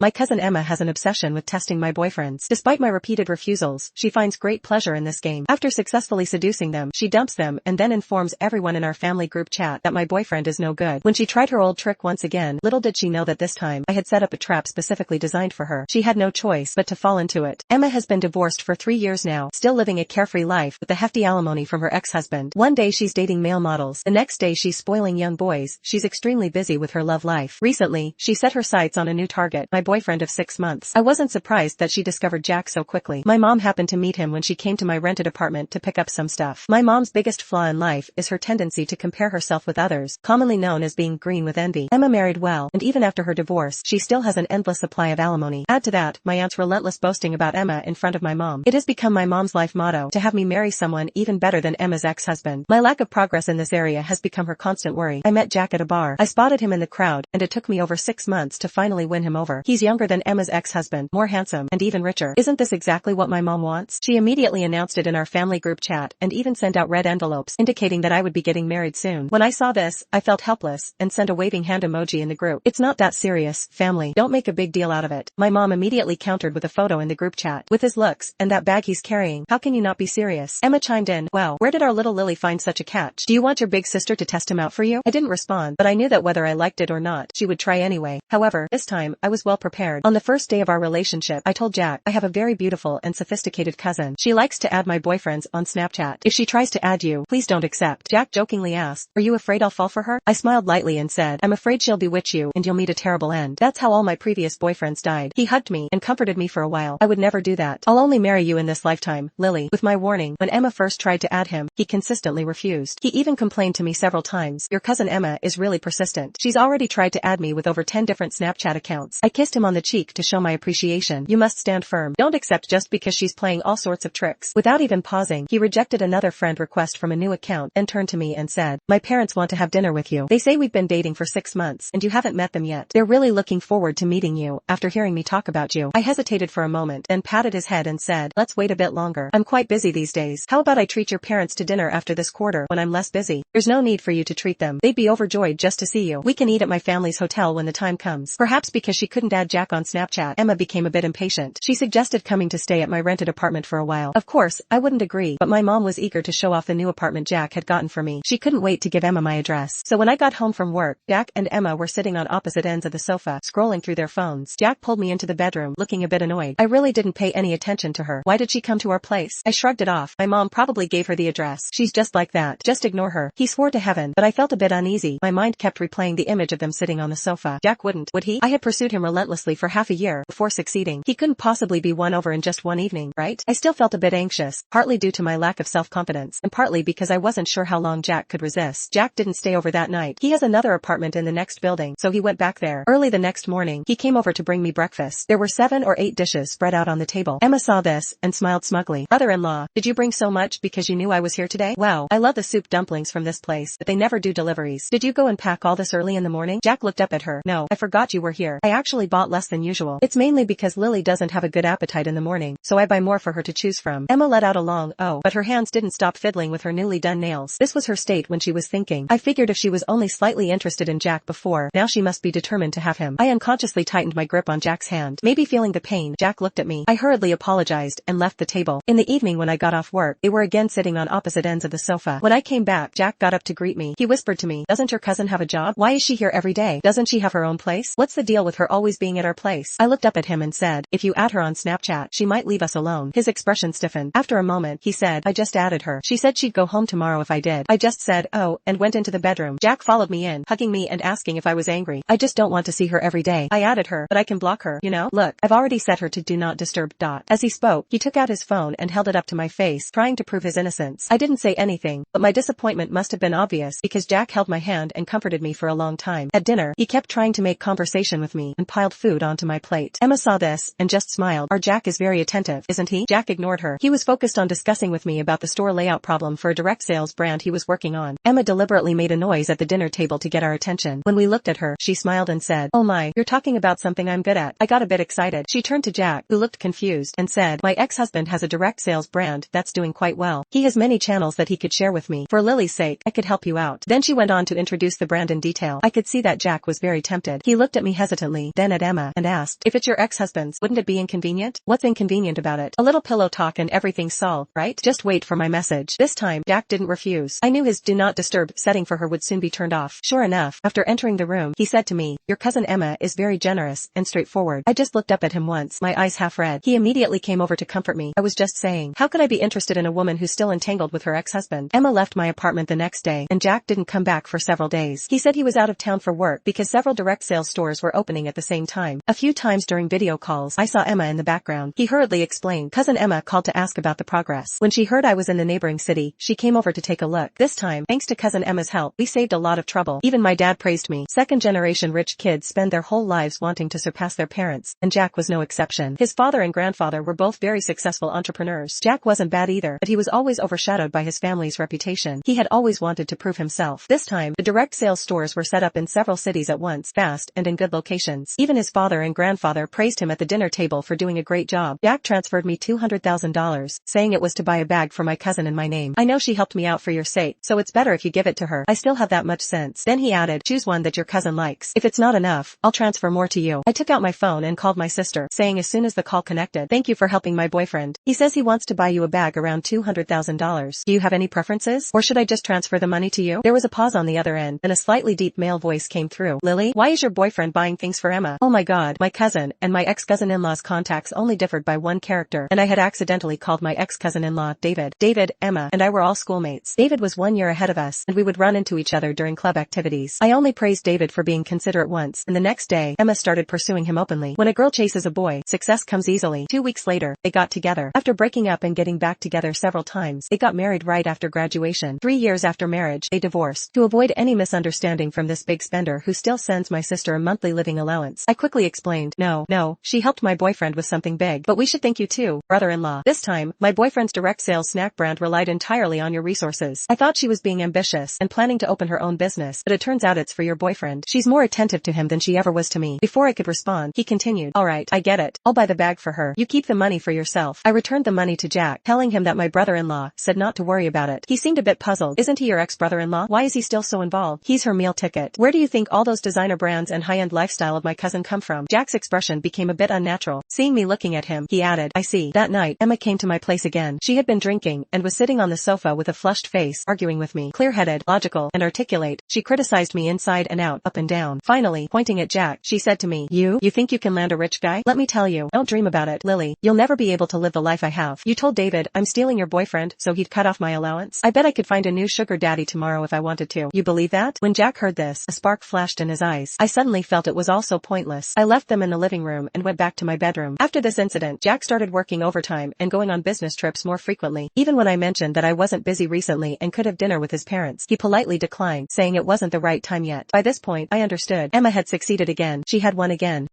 My cousin Emma has an obsession with testing my boyfriends. Despite my repeated refusals, she finds great pleasure in this game. After successfully seducing them, she dumps them and then informs everyone in our family group chat that my boyfriend is no good. When she tried her old trick once again, little did she know that this time, I had set up a trap specifically designed for her. She had no choice but to fall into it. Emma has been divorced for 3 years now, still living a carefree life with the hefty alimony from her ex-husband. One day she's dating male models, the next day she's spoiling young boys. She's extremely busy with her love life. Recently, she set her sights on a new target, my boyfriend of 6 months. I wasn't surprised that she discovered Jack so quickly. My mom happened to meet him when she came to my rented apartment to pick up some stuff. My mom's biggest flaw in life is her tendency to compare herself with others, commonly known as being green with envy. Emma married well, and even after her divorce, she still has an endless supply of alimony. Add to that, my aunt's relentless boasting about Emma in front of my mom. It has become my mom's life motto to have me marry someone even better than Emma's ex-husband. My lack of progress in this area has become her constant worry. I met Jack at a bar. I spotted him in the crowd, and it took me over 6 months to finally win him over. He's younger than Emma's ex-husband, more handsome, and even richer. Isn't this exactly what my mom wants? She immediately announced it in our family group chat and even sent out red envelopes indicating that I would be getting married soon. When I saw this, I felt helpless and sent a waving hand emoji in the group. It's not that serious, family. Don't make a big deal out of it. My mom immediately countered with a photo in the group chat. With his looks and that bag he's carrying, how can you not be serious? Emma chimed in, wow, where did our little Lily find such a catch? Do you want your big sister to test him out for you? I didn't respond, but I knew that whether I liked it or not, she would try anyway. However, this time, I was well prepared. On the first day of our relationship, I told Jack, I have a very beautiful and sophisticated cousin. She likes to add my boyfriends on Snapchat. If she tries to add you, please don't accept. Jack jokingly asked, are you afraid I'll fall for her? I smiled lightly and said, I'm afraid she'll bewitch you and you'll meet a terrible end. That's how all my previous boyfriends died. He hugged me and comforted me for a while. I would never do that. I'll only marry you in this lifetime, Lily. With my warning, when Emma first tried to add him, he consistently refused. He even complained to me several times, your cousin Emma is really persistent. She's already tried to add me with over 10 different Snapchat accounts. I kissed him on the cheek to show my appreciation. You must stand firm. Don't accept just because she's playing all sorts of tricks. Without even pausing, he rejected another friend request from a new account and turned to me and said, my parents want to have dinner with you. They say we've been dating for 6 months and you haven't met them yet. They're really looking forward to meeting you after hearing me talk about you. I hesitated for a moment and patted his head and said, let's wait a bit longer. I'm quite busy these days. How about I treat your parents to dinner after this quarter when I'm less busy? There's no need for you to treat them. They'd be overjoyed just to see you. We can eat at my family's hotel when the time comes. Perhaps because she couldn't add Jack on Snapchat, Emma became a bit impatient. She suggested coming to stay at my rented apartment for a while. Of course, I wouldn't agree, but my mom was eager to show off the new apartment Jack had gotten for me. She couldn't wait to give Emma my address. So when I got home from work, Jack and Emma were sitting on opposite ends of the sofa, scrolling through their phones. Jack pulled me into the bedroom, looking a bit annoyed. I really didn't pay any attention to her. Why did she come to our place? I shrugged it off. My mom probably gave her the address. She's just like that. Just ignore her. He swore to heaven, but I felt a bit uneasy. My mind kept replaying the image of them sitting on the sofa. Jack wouldn't, would he? I had pursued him relentlessly for half a year before succeeding. He couldn't possibly be won over in just one evening, right? I still felt a bit anxious, partly due to my lack of self-confidence, and partly because I wasn't sure how long Jack could resist. Jack didn't stay over that night. He has another apartment in the next building, so he went back there. Early the next morning, he came over to bring me breakfast. There were 7 or 8 dishes spread out on the table. Emma saw this and smiled smugly. Brother-in-law, did you bring so much because you knew I was here today? Wow, I love the soup dumplings from this place, but they never do deliveries. Did you go and pack all this early in the morning? Jack looked up at her. No, I forgot you were here. I actually bought less than usual. It's mainly because Lily doesn't have a good appetite in the morning, so I buy more for her to choose from. Emma let out a long oh, but her hands didn't stop fiddling with her newly done nails. This was her state when she was thinking. I figured if she was only slightly interested in Jack before, now she must be determined to have him. I unconsciously tightened my grip on Jack's hand. Maybe feeling the pain, Jack looked at me. I hurriedly apologized and left the table. In the evening when I got off work, they were again sitting on opposite ends of the sofa. When I came back, Jack got up to greet me. He whispered to me, doesn't your cousin have a job? Why is she here every day? Doesn't she have her own place? What's the deal with her always being at our place? I looked up at him and said, if you add her on Snapchat, she might leave us alone. His expression stiffened. After a moment, he said, I just added her. She said she'd go home tomorrow if I did. I just said, oh, and went into the bedroom. Jack followed me in, hugging me and asking if I was angry. I just don't want to see her every day. I added her, but I can block her, you know? Look, I've already set her to do not disturb. As he spoke, he took out his phone and held it up to my face, trying to prove his innocence. I didn't say anything, but my disappointment must have been obvious because Jack held my hand and comforted me for a long time. At dinner, he kept trying to make conversation with me and piled food onto my plate. Emma saw this and just smiled. Our Jack is very attentive, isn't he? Jack ignored her. He was focused on discussing with me about the store layout problem for a direct sales brand he was working on. Emma deliberately made a noise at the dinner table to get our attention. When we looked at her, she smiled and said, oh my, you're talking about something I'm good at. I got a bit excited. She turned to Jack, who looked confused, and said, my ex-husband has a direct sales brand that's doing quite well. He has many channels that he could share with me. For Lily's sake, I could help you out. Then she went on to introduce the brand in detail. I could see that Jack was very tempted. He looked at me hesitantly, then at Emma and asked, if it's your ex-husband's, wouldn't it be inconvenient? What's inconvenient about it? A little pillow talk and everything's solved, right? Just wait for my message. This time, Jack didn't refuse. I knew his do not disturb setting for her would soon be turned off. Sure enough, after entering the room, he said to me, your cousin Emma is very generous and straightforward. I just looked up at him once, my eyes half red. He immediately came over to comfort me. I was just saying, how could I be interested in a woman who's still entangled with her ex-husband? Emma left my apartment the next day, and Jack didn't come back for several days. He said he was out of town for work because several direct sales stores were opening at the same time. A few times during video calls, I saw Emma in the background. He hurriedly explained, cousin Emma called to ask about the progress. When she heard I was in the neighboring city, she came over to take a look. This time, thanks to cousin Emma's help, we saved a lot of trouble. Even my dad praised me. Second-generation rich kids spend their whole lives wanting to surpass their parents, and Jack was no exception. His father and grandfather were both very successful entrepreneurs. Jack wasn't bad either, but he was always overshadowed by his family's reputation. He had always wanted to prove himself. This time, the direct sales stores were set up in several cities at once, fast, and in good locations. Even his father and grandfather praised him at the dinner table for doing a great job. Jack transferred me $200,000, saying it was to buy a bag for my cousin in my name. I know she helped me out for your sake, so it's better if you give it to her. I still have that much sense. Then he added, choose one that your cousin likes. If it's not enough, I'll transfer more to you. I took out my phone and called my sister, saying as soon as the call connected, thank you for helping my boyfriend. He says he wants to buy you a bag around $200,000. Do you have any preferences? Or should I just transfer the money to you? There was a pause on the other end, and a slightly deep male voice came through. Lily, why is your boyfriend buying things for Emma? Oh my god, my cousin and my ex-cousin-in-law's contacts only differed by one character, and I had accidentally called my ex-cousin-in-law David. David, Emma, and I were all schoolmates. David was 1 year ahead of us, and we would run into each other during club activities. I only praised David for being considerate once, and the next day, Emma started pursuing him openly. When a girl chases a boy, success comes easily. 2 weeks later, they got together. After breaking up and getting back together several times, they got married right after graduation. 3 years after marriage, they divorced. To avoid any misunderstanding from this big spender who still sends my sister a monthly living allowance, I quickly explained, no, she helped my boyfriend with something big, but we should thank you too, brother-in-law. This time, my boyfriend's direct sales snack brand relied entirely on your resources. I thought she was being ambitious and planning to open her own business, but it turns out it's for your boyfriend. She's more attentive to him than she ever was to me. Before I could respond, he continued, alright, I get it. I'll buy the bag for her. You keep the money for yourself. I returned the money to Jack, telling him that my brother-in-law said not to worry about it. He seemed a bit puzzled. Isn't he your ex-brother-in-law? Why is he still so involved? He's her meal ticket. Where do you think all those designer brands and high-end lifestyle of my cousin come from? Jack's expression became a bit unnatural. Seeing me looking at him, he added, I see. That night, Emma came to my place again. She had been drinking and was sitting on the sofa with a flushed face, arguing with me. Clear-headed, logical, and articulate, she criticized me inside and out, up and down. Finally, pointing at Jack, she said to me, you think you can land a rich guy? Let me tell you, don't dream about it, Lily. You'll never be able to live the life I have. You told David I'm stealing your boyfriend so he'd cut off my allowance. I bet I could find a new sugar daddy tomorrow if I wanted to. You believe that? When Jack heard this, a spark flashed in his eyes. I suddenly felt it was all so pointless. I left them in the living room and went back to my bedroom. After this incident, Jack started working overtime and going on business trips more frequently. Even when I mentioned that I wasn't busy recently and could have dinner with his parents, he politely declined, saying it wasn't the right time yet. By this point, I understood. Emma had succeeded again. She had won again.